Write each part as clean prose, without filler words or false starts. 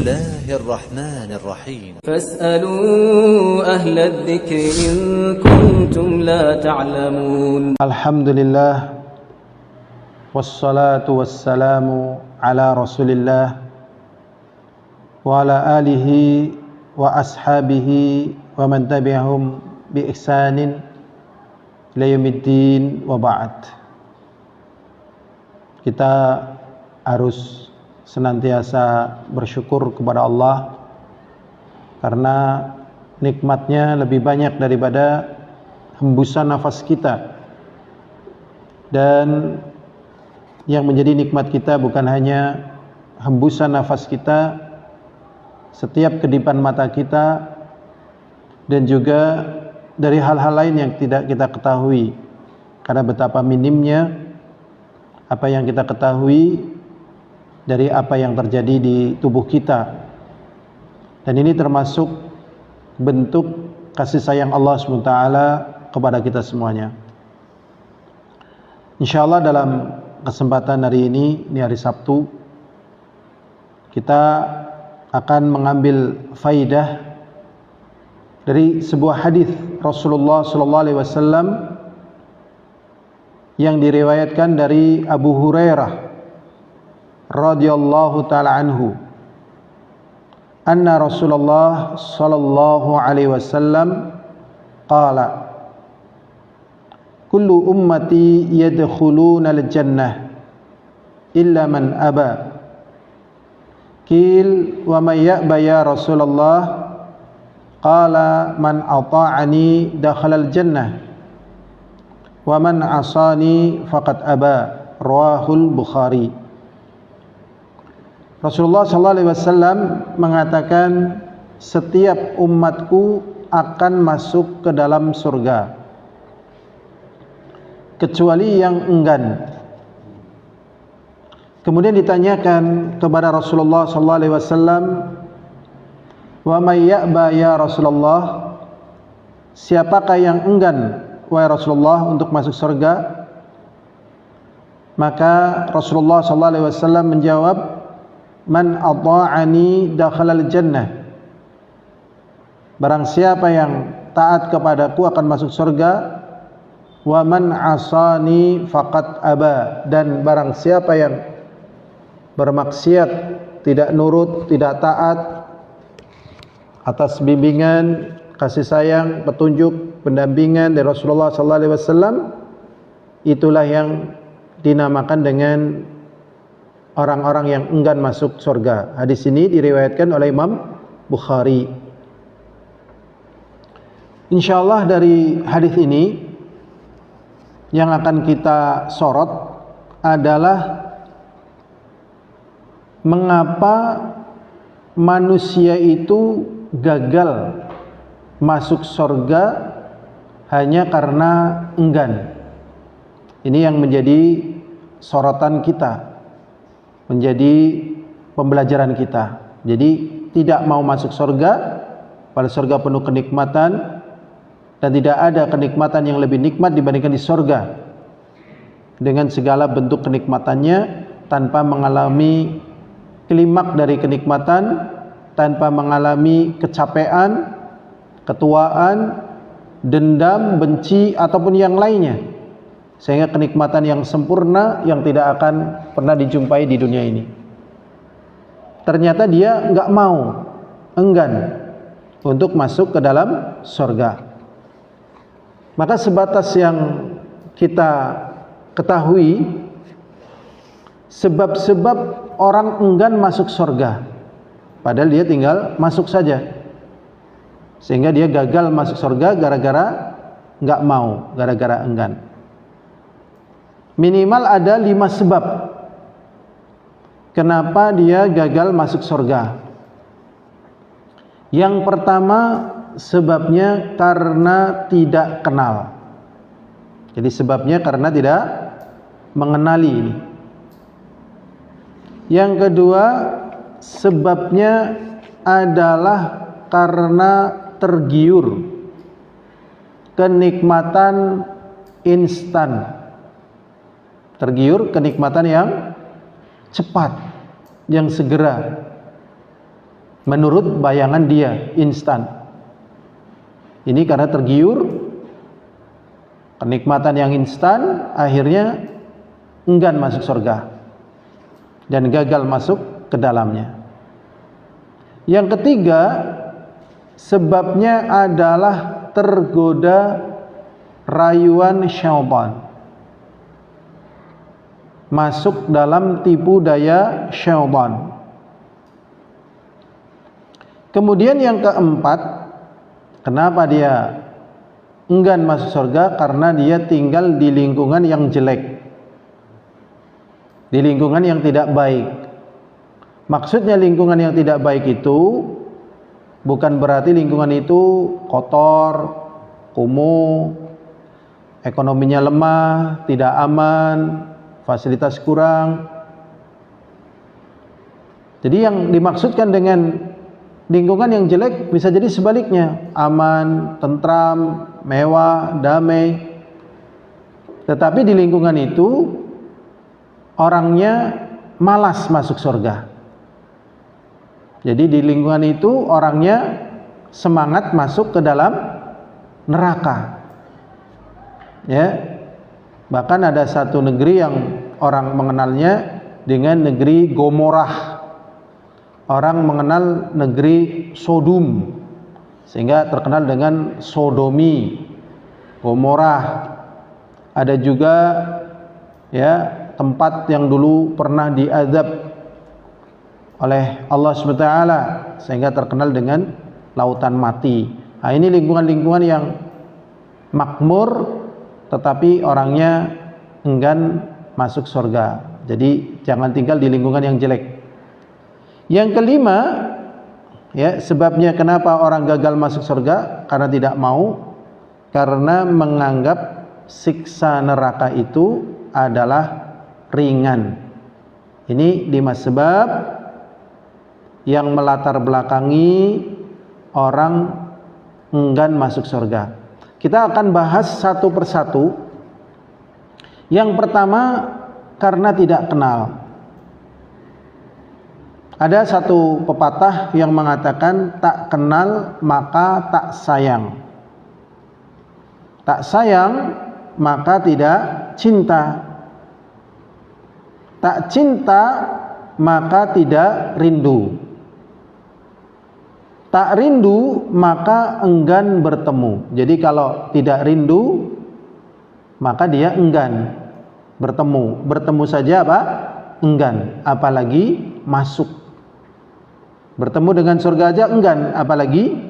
الله الرحمن الرحيم فاسألوا أهل الذكر إن كنتم لا تعلمون. الحمد لله والصلاة والسلام على رسول الله وعلى آله وأصحابه ومن تبعهم بإحسان إلى يوم الدين وبعد. Kita harus senantiasa bersyukur kepada Allah karena nikmatnya lebih banyak daripada hembusan nafas kita, dan yang menjadi nikmat kita bukan hanya hembusan nafas kita, setiap kedipan mata kita, dan juga dari hal-hal lain yang tidak kita ketahui, karena betapa minimnya apa yang kita ketahui dari apa yang terjadi di tubuh kita. Dan ini termasuk bentuk kasih sayang Allah SWT kepada kita semuanya. InsyaAllah dalam kesempatan hari ini hari Sabtu, kita akan mengambil faidah dari sebuah hadis Rasulullah SAW yang diriwayatkan dari Abu Hurairah radhiyallahu ta'ala anhu, anna Rasulullah sallallahu alaihi wasallam qala kullu ummati yadkhuluna al-jannah illa man aba. Qil wa man ya'ba ya Rasulullah? Qala man ata'ani dakhala al-jannah wa man asani faqad aba. Rawahul Bukhari. Rasulullah SAW mengatakan setiap umatku akan masuk ke dalam surga kecuali yang enggan. Kemudian ditanyakan kepada Rasulullah SAW, wa may ya'ba ya Rasulullah? Siapakah yang enggan wahai Rasulullah untuk masuk surga? Maka Rasulullah SAW menjawab, man ata'ani dakhalal jannah. Barang siapa yang taat kepadaku akan masuk surga. Wa man asani faqad aba. Dan barang siapa yang bermaksiat, tidak nurut, tidak taat atas bimbingan, kasih sayang, petunjuk, pendampingan dari Rasulullah SAW, itulah yang dinamakan dengan orang-orang yang enggan masuk surga. Hadis ini diriwayatkan oleh Imam Bukhari. InsyaAllah dari hadis ini yang akan kita sorot adalah mengapa manusia itu gagal masuk surga hanya karena enggan. Ini yang menjadi sorotan kita, menjadi pembelajaran kita. Jadi tidak mau masuk surga, pada surga penuh kenikmatan, dan tidak ada kenikmatan yang lebih nikmat dibandingkan di surga dengan segala bentuk kenikmatannya, tanpa mengalami klimaks dari kenikmatan, tanpa mengalami kecapean, ketuaan, dendam, benci, ataupun yang lainnya, sehingga kenikmatan yang sempurna yang tidak akan pernah dijumpai di dunia ini. Ternyata dia nggak mau, enggan untuk masuk ke dalam surga. Maka sebatas yang kita ketahui, sebab-sebab orang enggan masuk surga, padahal dia tinggal masuk saja, sehingga dia gagal masuk surga gara-gara nggak mau, gara-gara enggan. Minimal ada 5 sebab kenapa dia gagal masuk surga. Yang pertama, sebabnya karena tidak kenal. Jadi sebabnya karena tidak mengenali ini. Yang kedua, sebabnya adalah karena tergiur kenikmatan instan. Tergiur kenikmatan yang cepat, yang segera. menurut bayangan dia, instan. Ini karena tergiur kenikmatan yang instan, akhirnya enggan masuk surga dan gagal masuk ke dalamnya. Yang ketiga, sebabnya adalah tergoda rayuan syaitan, masuk dalam tipu daya syaitan. Kemudian yang keempat, kenapa dia enggan masuk surga? Karena dia tinggal di lingkungan yang jelek, di lingkungan yang tidak baik. Maksudnya lingkungan yang tidak baik itu bukan berarti lingkungan itu kotor, kumuh, ekonominya lemah, tidak aman, fasilitas kurang. Jadi yang dimaksudkan dengan lingkungan yang jelek bisa jadi sebaliknya, aman, tentram, mewah, damai. Tetapi di lingkungan itu orangnya malas masuk surga. Jadi di lingkungan itu orangnya semangat masuk ke dalam neraka. Ya. Bahkan ada satu negeri yang orang mengenalnya dengan negeri Gomorrah. Orang mengenal negeri Sodom sehingga terkenal dengan Sodomi, Gomorrah. Ada juga ya tempat yang dulu pernah diazab oleh Allah SWT sehingga terkenal dengan lautan mati. Nah, ini lingkungan-lingkungan yang makmur tetapi orangnya enggan masuk surga. Jadi jangan tinggal di lingkungan yang jelek. Yang kelima, ya, sebabnya kenapa orang gagal masuk surga karena tidak mau, karena menganggap siksa neraka itu adalah ringan. Ini 5 sebab yang melatar belakangi orang enggan masuk surga. Kita akan bahas satu persatu. Yang pertama, karena tidak kenal. Ada satu pepatah yang mengatakan tak kenal maka tak sayang. Tak sayang maka tidak cinta. Tak cinta maka tidak rindu. Tak rindu maka enggan bertemu. Jadi kalau tidak rindu maka dia enggan bertemu. Bertemu saja apa? Enggan, apalagi masuk. Bertemu dengan surga aja enggan, apalagi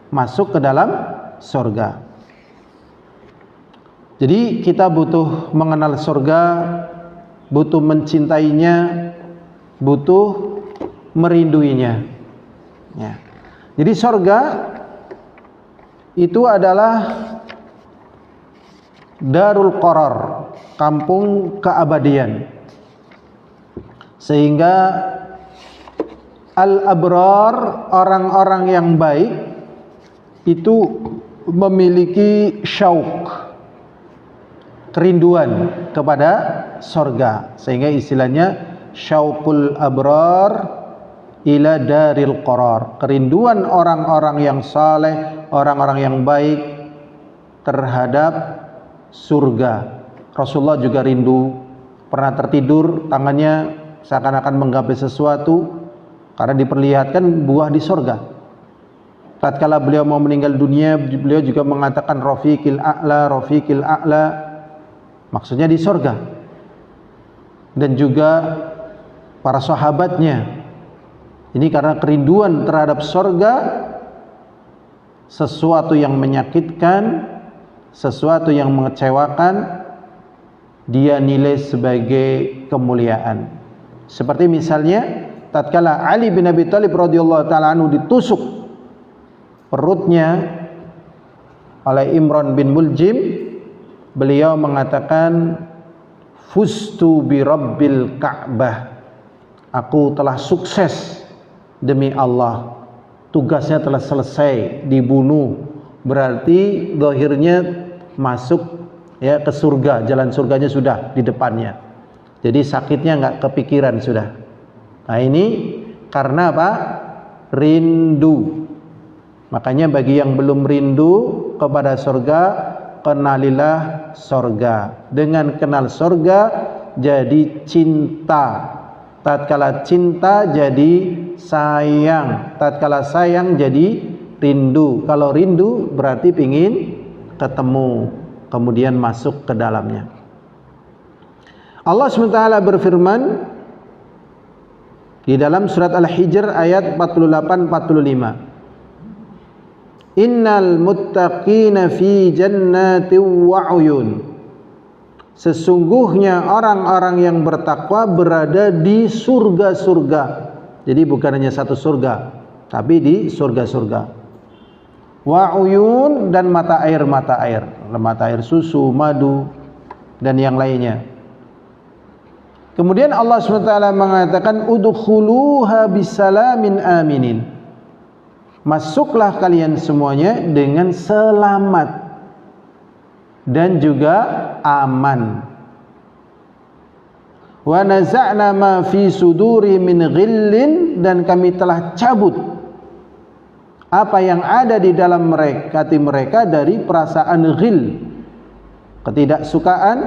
masuk ke dalam surga. Jadi kita butuh mengenal surga, butuh mencintainya, butuh merinduinya. Ya. Jadi surga itu adalah darul qarar, kampung keabadian. Sehingga al-abrar, orang-orang yang baik itu memiliki syauk, kerinduan kepada surga. Sehingga istilahnya syaukul abrar ila daril qarar, kerinduan orang-orang yang saleh, orang-orang yang baik terhadap surga. Rasulullah juga rindu, pernah tertidur tangannya seakan-akan menggapai sesuatu karena diperlihatkan buah di surga. Tatkala beliau mau meninggal dunia, beliau juga mengatakan rafiqil a'la, rafiqil a'la, maksudnya di surga. Dan juga para sahabatnya, ini karena kerinduan terhadap surga, sesuatu yang menyakitkan, sesuatu yang mengecewakan, dia nilai sebagai kemuliaan. Seperti misalnya tatkala Ali bin Abi Thalib radhiyallahu taala anhu ditusuk perutnya oleh Imran bin Muljim, beliau mengatakan fustu bi rabbil Ka'bah, aku telah sukses demi Allah, tugasnya telah selesai, dibunuh, berarti zahirnya masuk ya ke surga, jalan surganya sudah di depannya. Jadi sakitnya nggak kepikiran sudah. Nah ini karena apa? rindu. Makanya bagi yang belum rindu kepada surga, kenalilah surga. Dengan kenal surga jadi cinta. Tatkala cinta jadi sayang. Tatkala sayang jadi rindu. Kalau rindu berarti pingin ketemu, kemudian masuk ke dalamnya. Allah SWT berfirman di dalam surat Al-Hijr ayat 48-45. Innal muttaqina fi jannatin wa uyun. Sesungguhnya orang-orang yang bertakwa berada di surga-surga. Jadi bukan hanya satu surga, tapi di surga-surga. Wa uyun, dan mata air susu, madu, dan yang lainnya. Kemudian Allah SWT mengatakan udkhuluha bisalamin aminin. Masuklah kalian semuanya dengan selamat dan juga aman. Wa naza'na ma fi suduri min ghillin, dan kami telah cabut apa yang ada di dalam hati mereka dari perasaan ghil, ketidaksukaan,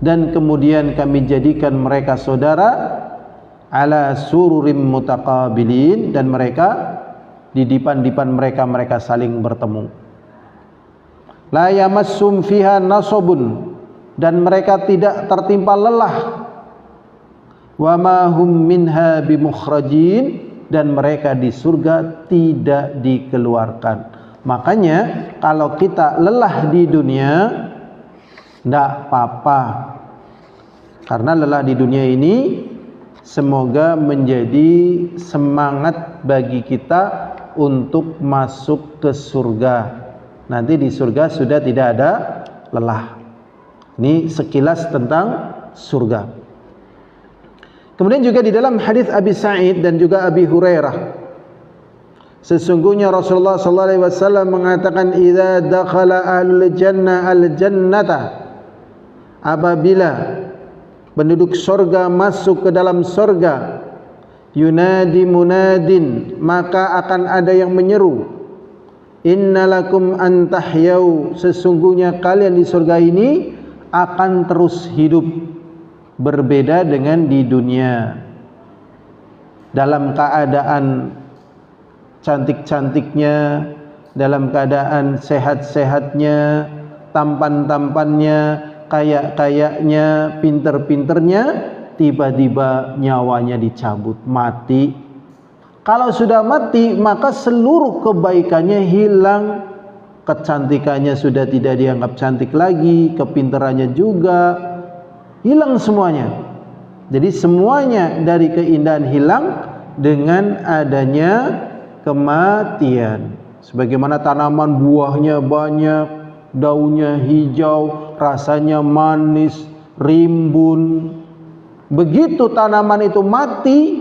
dan kemudian kami jadikan mereka saudara ala sururim mutaqabilin, dan mereka di dipan-dipan mereka saling bertemu. La yamassum fiha nasabun, dan mereka tidak tertimpa lelah. Wa ma hum minha bimukhrajin, dan mereka di surga tidak dikeluarkan. Makanya kalau kita lelah di dunia tidak apa-apa, karena lelah di dunia ini semoga menjadi semangat bagi kita untuk masuk ke surga. Nanti di surga sudah tidak ada lelah. Ini sekilas tentang surga. Kemudian juga di dalam hadis Abi Sa'id dan juga Abi Hurairah, sesungguhnya Rasulullah SAW mengatakan, idza dakhala ahlul jannah al-jannata, apabila penduduk surga masuk ke dalam surga, yunadi munadin, maka akan ada yang menyeru, innalakum antahyau, sesungguhnya kalian di surga ini akan terus hidup. Berbeda dengan di dunia, dalam keadaan cantik-cantiknya, dalam keadaan sehat-sehatnya, tampan-tampannya, kaya-kayanya, pinter-pinternya, tiba-tiba nyawanya dicabut, mati. Kalau sudah mati, maka seluruh kebaikannya hilang. Kecantikannya sudah tidak dianggap cantik lagi, kepinterannya juga hilang semuanya. Jadi semuanya dari keindahan hilang dengan adanya kematian. Sebagaimana tanaman buahnya banyak, daunnya hijau, rasanya manis, rimbun. Begitu tanaman itu mati,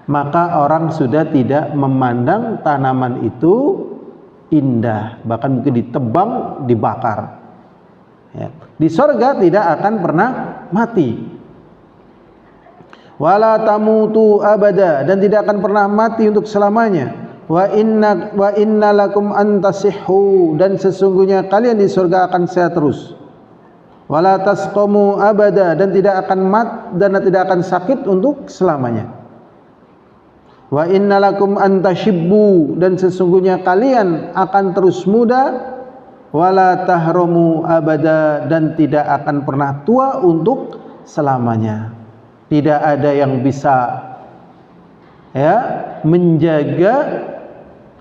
maka orang sudah tidak memandang tanaman itu indah, bahkan mungkin ditebang, dibakar. Ya. Di surga tidak akan pernah mati. Wala tamutu abada, dan tidak akan pernah mati untuk selamanya. Wa inna lakum antasihhu, dan sesungguhnya kalian di surga akan sehat terus. Wala tasqamu abada, dan tidak akan dan tidak akan sakit untuk selamanya. Wa inna lakum antashibbu, dan sesungguhnya kalian akan terus muda. Wala tahromu abada, dan tidak akan pernah tua untuk selamanya. Tidak ada yang bisa menjaga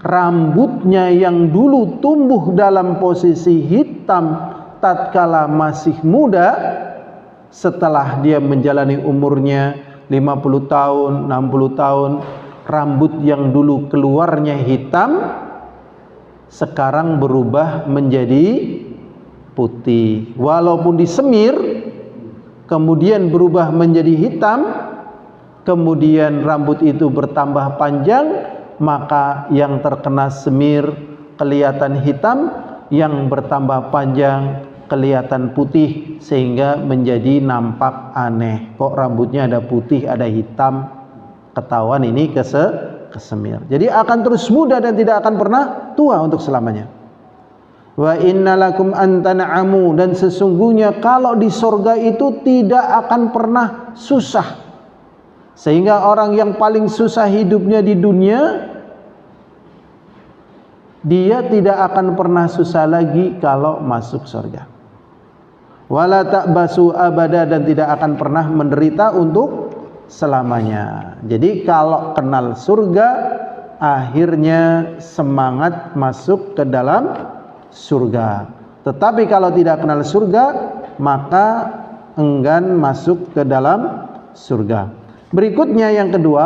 rambutnya yang dulu tumbuh dalam posisi hitam tatkala masih muda, setelah dia menjalani umurnya 50 tahun, 60 tahun, rambut yang dulu keluarnya hitam sekarang berubah menjadi putih. Walaupun disemir kemudian berubah menjadi hitam, kemudian rambut itu bertambah panjang, maka yang terkena semir kelihatan hitam, yang bertambah panjang kelihatan putih, sehingga menjadi nampak aneh. Kok rambutnya ada putih, ada hitam? Ketahuan ini kesemir. Jadi akan terus muda dan tidak akan pernah tua untuk selamanya. Wa innalakum antan'amu, dan sesungguhnya kalau di surga itu tidak akan pernah susah. Sehingga orang yang paling susah hidupnya di dunia, dia tidak akan pernah susah lagi kalau masuk surga. Wala ta'basu abada, dan tidak akan pernah menderita untuk selamanya. Jadi kalau kenal surga, akhirnya semangat masuk ke dalam surga. Tetapi kalau tidak kenal surga, maka enggan masuk ke dalam surga. Berikutnya yang kedua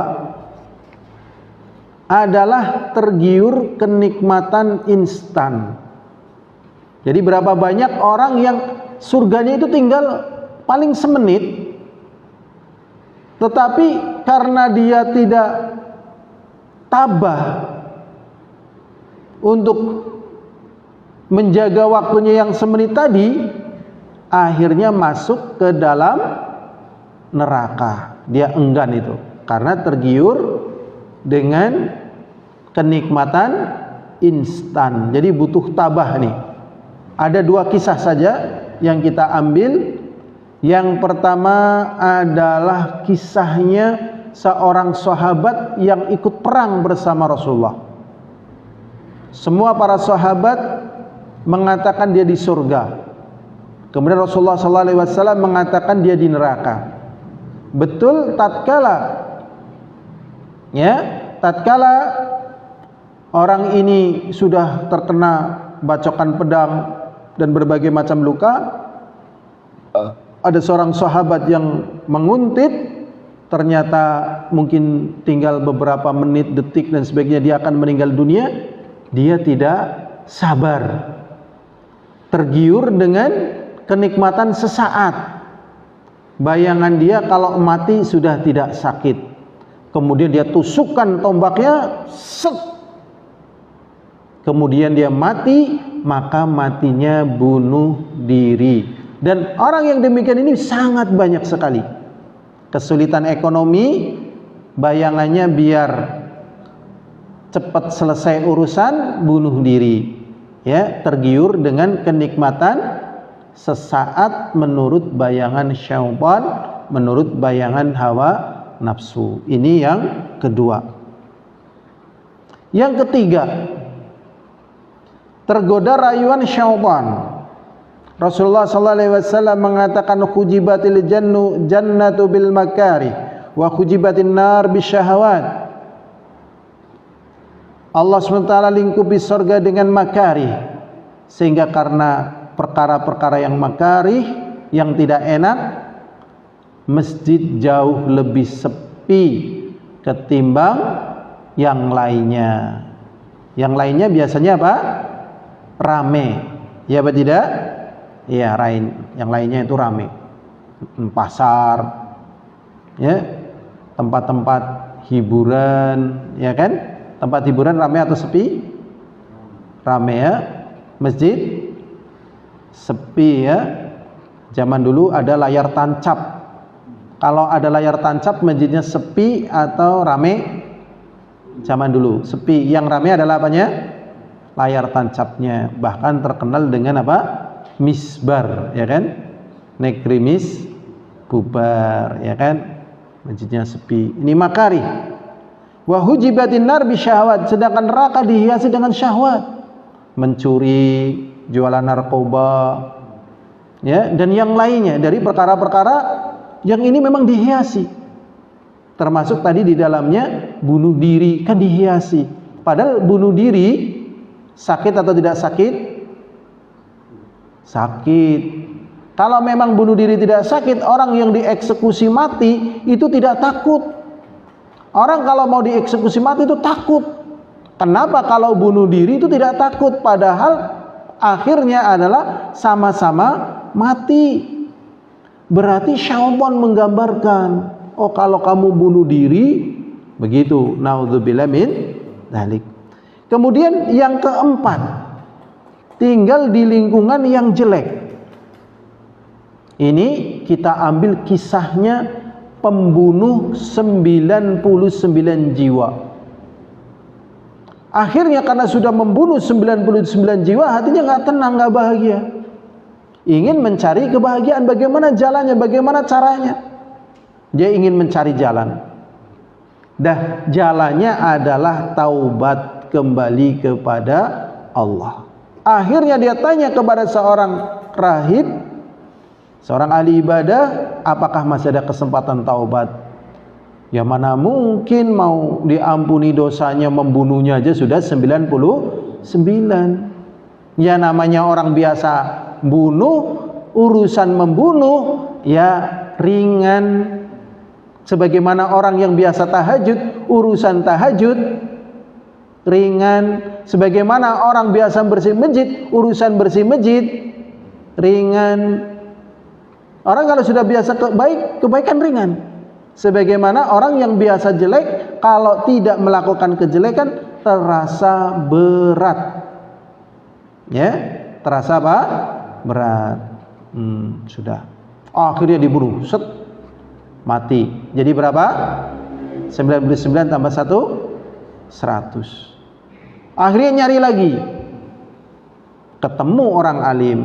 adalah tergiur kenikmatan instan. Jadi berapa banyak orang yang surganya itu tinggal paling semenit, tetapi karena dia tidak tabah untuk menjaga waktunya yang semenit tadi, akhirnya masuk ke dalam neraka. Dia enggan itu karena tergiur dengan kenikmatan instan. Jadi butuh tabah nih. Ada dua kisah saja yang kita ambil. Yang pertama adalah kisahnya seorang sahabat yang ikut perang bersama Rasulullah. Semua para sahabat mengatakan dia di surga. Kemudian Rasulullah SAW mengatakan dia di neraka. Betul tatkala orang ini sudah terkena bacokan pedang dan berbagai macam luka, ada seorang sahabat yang menguntit, ternyata mungkin tinggal beberapa menit, detik dan sebagainya dia akan meninggal dunia. Dia tidak sabar, tergiur dengan kenikmatan sesaat. Bayangan dia kalau mati sudah tidak sakit. Kemudian dia tusukkan tombaknya, set. Kemudian dia mati, maka matinya bunuh diri. Dan orang yang demikian ini sangat banyak sekali. Kesulitan ekonomi, bayangannya biar cepat selesai urusan, bunuh diri. Ya, tergiur dengan kenikmatan sesaat menurut bayangan syaitan, menurut bayangan hawa nafsu. Ini yang kedua. Yang ketiga, tergoda rayuan syaitan. Rasulullah SAW mengatakan hujibatil jannatu bil makari wa hujibatin nar bisyahawat. Allah SWT lingkupi surga dengan makari, sehingga karena perkara-perkara yang makarih, yang tidak enak, masjid jauh lebih sepi ketimbang yang lainnya. Yang lainnya biasanya apa? Rame. Ya apa tidak? Iya, yang lainnya itu rame. Pasar, ya, tempat-tempat hiburan, ya kan? Tempat hiburan rame atau sepi? Rame ya. Masjid sepi ya. Zaman dulu ada layar tancap. Kalau ada layar tancap, masjidnya sepi atau rame? Zaman dulu sepi. Yang rame adalah apanya? Layar tancapnya. Bahkan terkenal dengan apa? Misbar, ya kan? Negeri mis bubar, ya kan? Masjidnya sepi. Ini makari. Wa hujibatin nar bisyahwat, sedangkan neraka dihiasi dengan syahwat. Mencuri, jualan narkoba, ya, dan yang lainnya dari perkara-perkara yang ini memang dihiasi. Termasuk tadi di dalamnya bunuh diri, kan dihiasi. Padahal bunuh diri sakit atau tidak sakit? Sakit. Kalau memang bunuh diri tidak sakit, orang yang dieksekusi mati itu tidak takut. Orang kalau mau dieksekusi mati itu takut. Kenapa kalau bunuh diri itu tidak takut? Padahal akhirnya adalah sama-sama mati. Berarti syaitan menggambarkan, oh kalau kamu bunuh diri, begitu. Naudzubillah min dzalik. Kemudian yang keempat, tinggal di lingkungan yang jelek. Ini kita ambil kisahnya pembunuh 99 jiwa. Akhirnya karena sudah membunuh 99 jiwa, hatinya nggak tenang, nggak bahagia. Ingin mencari kebahagiaan, bagaimana jalannya, bagaimana caranya? Dia ingin mencari jalan. Dah, jalannya adalah taubat kembali kepada Allah. Akhirnya dia tanya kepada seorang rahib, seorang ahli ibadah, apakah masih ada kesempatan taubat? Ya mana mungkin mau diampuni dosanya, membunuhnya aja sudah 99. Ya namanya orang biasa bunuh, urusan membunuh ya ringan. Sebagaimana orang yang biasa tahajud, urusan tahajud ringan. Sebagaimana orang biasa bersih masjid, urusan bersih masjid ringan. Orang kalau sudah biasa baik, kebaikan ringan. Sebagaimana orang yang biasa jelek, kalau tidak melakukan kejelekan terasa berat. Ya, terasa apa? Berat. Sudah. Akhirnya dibunuh. Set. Mati. Jadi berapa? 99 tambah 1 100. Akhirnya nyari lagi. Ketemu orang alim.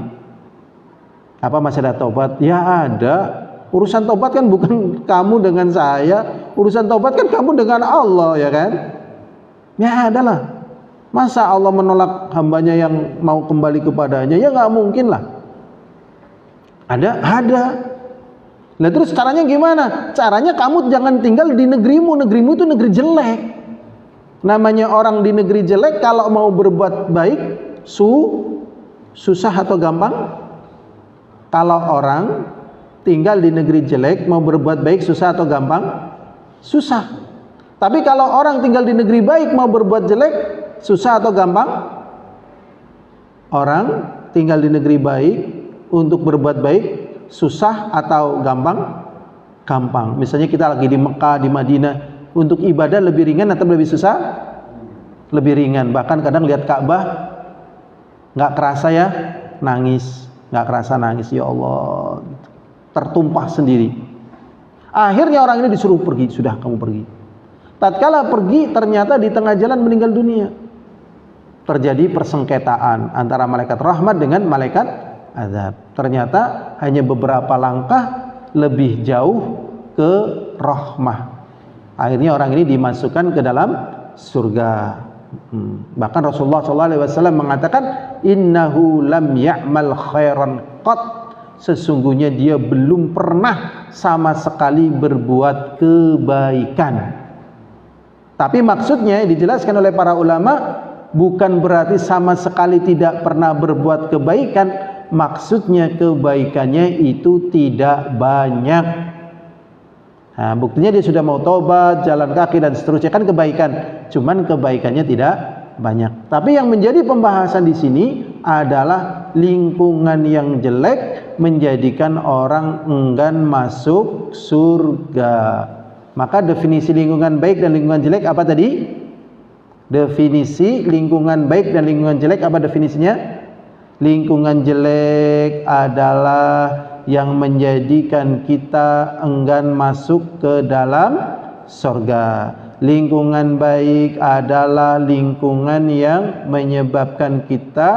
Apa masih ada taubat? Ya ada. Urusan taubat kan bukan kamu dengan saya. Urusan taubat kan kamu dengan Allah, ya kan? Ya adalah. Masa Allah menolak hambanya yang mau kembali kepadanya? Ya nggak mungkin lah. Ada. Nah terus caranya gimana? Caranya kamu jangan tinggal di negerimu. Negerimu itu negeri jelek. Namanya orang di negeri jelek, kalau mau berbuat baik susah atau gampang? Kalau orang tinggal di negeri jelek, mau berbuat baik susah atau gampang? Susah. Tapi kalau orang tinggal di negeri baik, mau berbuat jelek susah atau gampang? Orang tinggal di negeri baik untuk berbuat baik susah atau gampang? Gampang. Misalnya kita lagi di Mekah, di Madinah, untuk ibadah lebih ringan atau lebih susah? Lebih ringan. Bahkan kadang lihat Ka'bah nggak kerasa ya nangis, nggak kerasa nangis, ya Allah, tertumpah sendiri. Akhirnya orang ini disuruh pergi, sudah kamu pergi. Tatkala pergi, ternyata di tengah jalan meninggal dunia. Terjadi persengketaan antara malaikat rahmat dengan malaikat azab. Ternyata hanya beberapa langkah lebih jauh ke rahmah. Akhirnya orang ini dimasukkan ke dalam surga. Bahkan Rasulullah SAW mengatakan, innahu lam ya'mal khairan qat. Sesungguhnya dia belum pernah sama sekali berbuat kebaikan. Tapi maksudnya dijelaskan oleh para ulama, bukan berarti sama sekali tidak pernah berbuat kebaikan. Maksudnya kebaikannya itu tidak banyak. Nah, buktinya dia sudah mau tobat, jalan kaki dan seterusnya, kan kebaikan. Cuman kebaikannya tidak banyak. Tapi yang menjadi pembahasan di sini adalah lingkungan yang jelek menjadikan orang enggan masuk surga. Maka definisi lingkungan baik dan lingkungan jelek apa tadi? Definisi lingkungan baik dan lingkungan jelek apa definisinya? Lingkungan jelek adalah yang menjadikan kita enggan masuk ke dalam surga. Lingkungan baik adalah lingkungan yang menyebabkan kita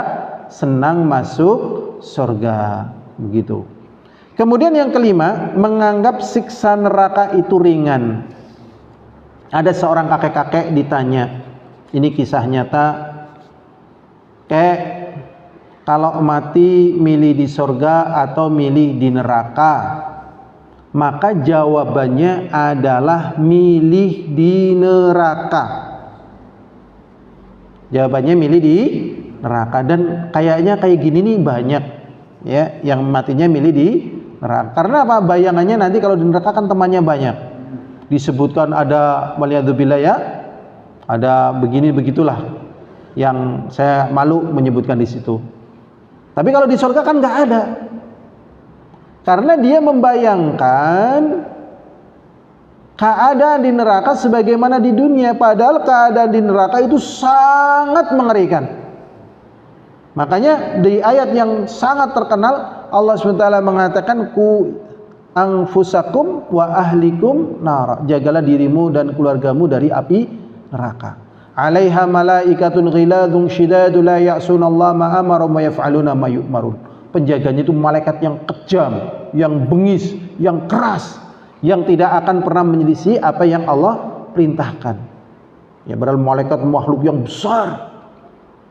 senang masuk surga. Begitu. Kemudian yang kelima, menganggap siksa neraka itu ringan. Ada seorang kakek-kakek ditanya, ini kisah nyata, Kek, kalau mati milih di surga atau milih di neraka? Maka jawabannya adalah milih di neraka. Jawabannya milih di neraka. Dan kayaknya kayak gini nih banyak ya yang matinya milih di neraka. Karena apa? Bayangannya nanti kalau di neraka kan temannya banyak. Disebutkan ada waliyadzubillah ya, ada begini begitulah yang saya malu menyebutkan di situ. Tapi kalau di surga kan nggak ada. Karena dia membayangkan keadaan di neraka sebagaimana di dunia. Padahal keadaan di neraka itu sangat mengerikan. Makanya di ayat yang sangat terkenal Allah SWT mengatakan, ku anfusakum wa ahlikum nar. Jagalah dirimu dan keluargamu dari api neraka. 'alaiha malaikatun ghiladun syidadun la ya'sunallaha ma amara wa yaf'aluna ma yu'marun. Penjaganya itu malaikat yang kejam, yang bengis, yang keras, yang tidak akan pernah menyelisih apa yang Allah perintahkan. Ya, padahal malaikat makhluk yang besar.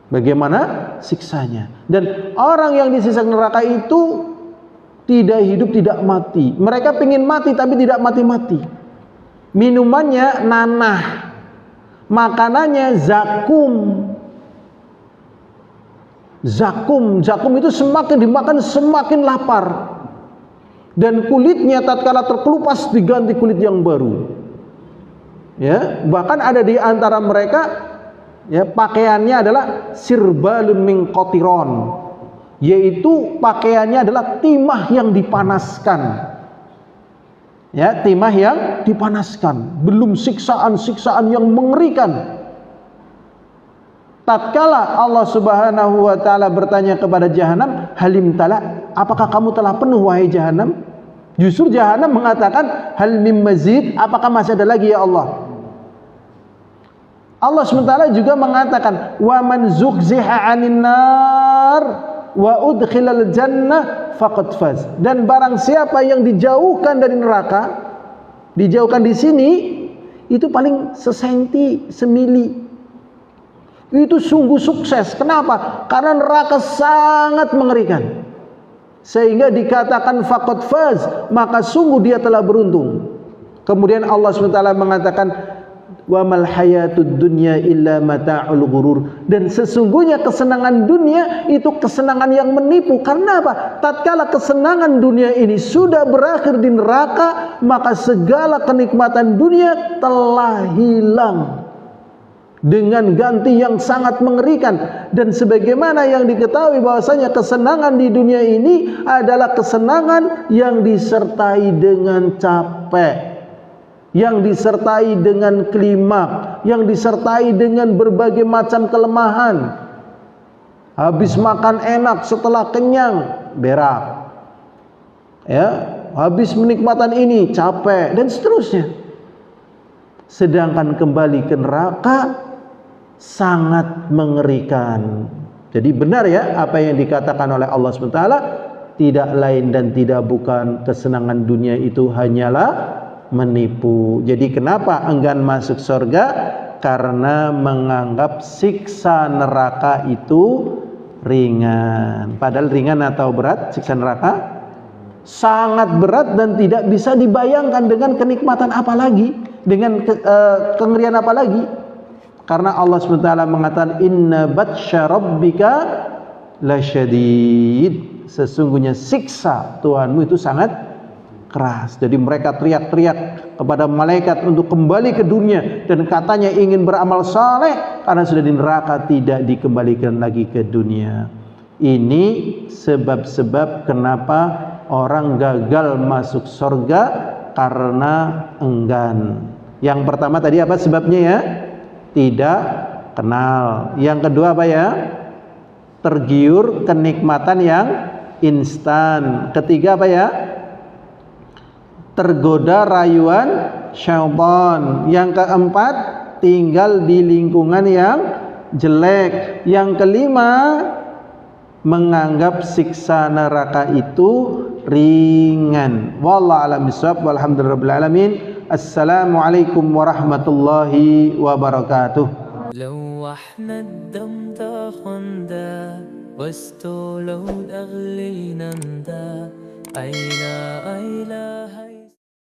Bagaimana siksanya? Dan orang yang disiksa neraka itu tidak hidup, tidak mati. Mereka ingin mati tapi tidak mati-mati. Minumannya nanah, makanannya zakum. Zakum itu semakin dimakan semakin lapar. Dan kulitnya tatkala terkelupas diganti kulit yang baru. Ya, bahkan ada di antara mereka, ya, pakaiannya adalah sirbalun min qatiron, yaitu pakaiannya adalah timah yang dipanaskan. Ya, timah yang dipanaskan, belum siksaan-siksaan yang mengerikan. Tatkala Allah Subhanahu wa taala bertanya kepada jahanam, halim tala, apakah kamu telah penuh wahai jahanam? Justru jahanam mengatakan, hal mim mazid, apakah masih ada lagi ya Allah? Allah SWT juga mengatakan, wa man zuhziha 'anil nar wa udkhilal jannah faqad faz. Dan barang siapa yang dijauhkan dari neraka, dijauhkan di sini, itu paling sesenti, semili, itu sungguh sukses. Kenapa? Karena neraka sangat mengerikan, sehingga dikatakan faqad faz, maka sungguh dia telah beruntung. Kemudian Allah SWT mengatakan, wa mal hayatud dunya illa mata'ul ghurur. Dan sesungguhnya kesenangan dunia itu kesenangan yang menipu. Karena apa? Tatkala kesenangan dunia ini sudah berakhir di neraka, maka segala kenikmatan dunia telah hilang dengan ganti yang sangat mengerikan. Dan sebagaimana yang diketahui bahwasanya kesenangan di dunia ini adalah kesenangan yang disertai dengan capek, yang disertai dengan klimak, yang disertai dengan berbagai macam kelemahan. Habis makan enak, setelah kenyang berak, ya, habis menikmatan ini capek, dan seterusnya. Sedangkan kembali ke neraka sangat mengerikan. Jadi benar ya apa yang dikatakan oleh Allah SWT, tidak lain dan tidak bukan kesenangan dunia itu hanyalah menipu. Jadi kenapa enggan masuk surga? Karena menganggap siksa neraka itu ringan. Padahal ringan atau berat siksa neraka? Sangat berat dan tidak bisa dibayangkan dengan kenikmatan apa lagi, dengan kengerian apa lagi. Karena Allah SWT mengatakan, inna batsya rabbika lasyadid. Sesungguhnya siksa Tuhanmu itu sangat keras. Jadi mereka teriak-teriak kepada malaikat untuk kembali ke dunia, dan katanya ingin beramal saleh karena sudah di neraka tidak dikembalikan lagi ke dunia. Ini sebab-sebab kenapa orang gagal masuk surga, karena enggan. Yang pertama tadi apa sebabnya ya? Tidak kenal. Yang kedua apa ya? Tergiur kenikmatan yang instan. Ketiga apa ya? Tergoda rayuan syaitan. Yang keempat, tinggal di lingkungan yang jelek. Yang kelima, menganggap siksa neraka itu ringan. Wallahu a'lam bishawab. Walhamdulillahirabbil alamin. Assalamualaikum warahmatullahi wabarakatuh. لو احنا الدم تاخندا واستولوا الأغلي نندا أين